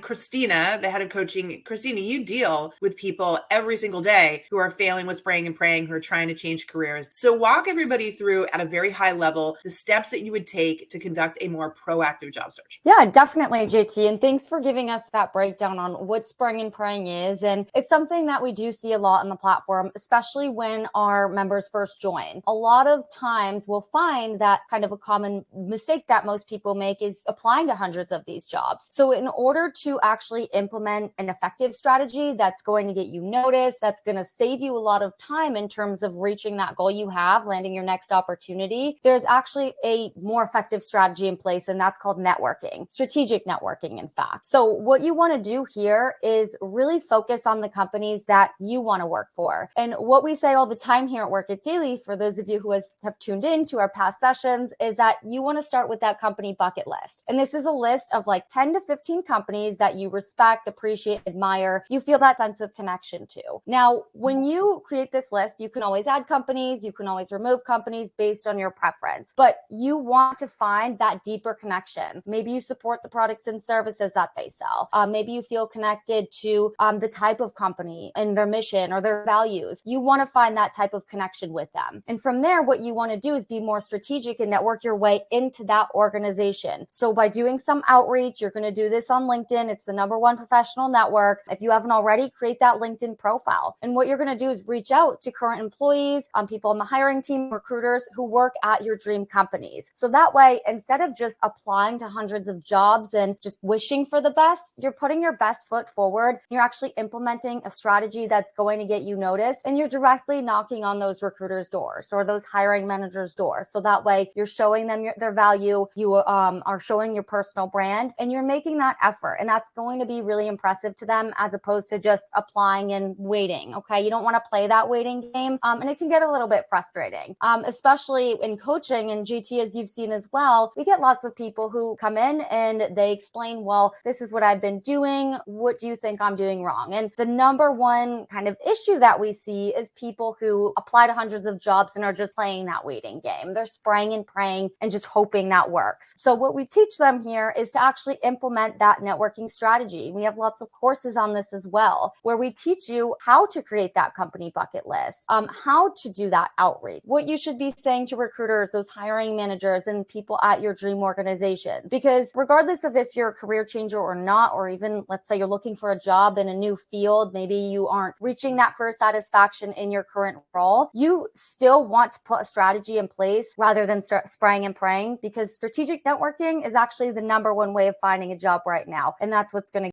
Christina, the head of coaching. Christina, you deal with people every single day who are failing with spraying and praying, who are trying to change careers. So walk everybody through at a very high level the steps that you would take to conduct a more proactive job search. Yeah, definitely, JT. And thanks for giving us that breakdown on what spraying and praying is. And it's something that we do see a lot on the platform, especially when our members first join. A lot of times we'll find that kind of a common mistake that most people make is applying to hundreds of these jobs. So in order to actually implement an effective strategy that's going to get you noticed, that's going to save you a lot of time in terms of reaching that goal you have, landing your next opportunity, there's actually a more effective strategy in place, and that's called networking, strategic networking, in fact. So what you want to do here is really focus on the companies that you want to work for. And what we say all the time here at Work It Daily, for those of you who have tuned in to our past sessions, is that you want to start with that company bucket list. And this is a list of like 10 to 15 companies that you respect, appreciate, admire, you feel that sense of connection to. Now, when you create this list, you can always add companies, you can always remove companies based on your preference, but you want to find that deeper connection. Maybe you support the products and services that they sell. Maybe you feel connected to the type of company and their mission or their values. You want to find that type of connection with them. And from there, what you want to do is be more strategic and network your way into that organization. So by doing some outreach, you're going to do this on LinkedIn. It's the #1 professional network. If you haven't already, create that LinkedIn profile. And what you're going to do is reach out to current employees, people on the hiring team, recruiters who work at your dream companies. So that way, instead of just applying to hundreds of jobs and just wishing for the best, you're putting your best foot forward. You're actually implementing a strategy that's going to get you noticed, and you're directly knocking on those recruiters' doors or those hiring managers' doors. So that way you're showing them their value, you are showing your personal brand, and you're making that effort. And that's going to be really impressive to them as opposed to just applying and waiting. Okay. You don't want to play that waiting game. And it can get a little bit frustrating, especially in coaching and GT, as you've seen as well. We get lots of people who come in and they explain, well, this is what I've been doing. What do you think I'm doing wrong? And the #1 kind of issue that we see is people who apply to hundreds of jobs and are just playing that waiting game. They're spraying and praying and just hoping that works. So what we teach them here is to actually implement that networking strategy. We have lots of courses on this as well, where we teach you how to create that company bucket list, how to do that outreach, what you should be saying to recruiters, those hiring managers, and people at your dream organizations. Because regardless of if you're a career changer or not, or even let's say you're looking for a job in a new field, maybe you aren't reaching that career satisfaction in your current role, you still want to put a strategy in place rather than start spraying and praying, because strategic networking is actually the #1 way of finding a job right now. And that's what's going to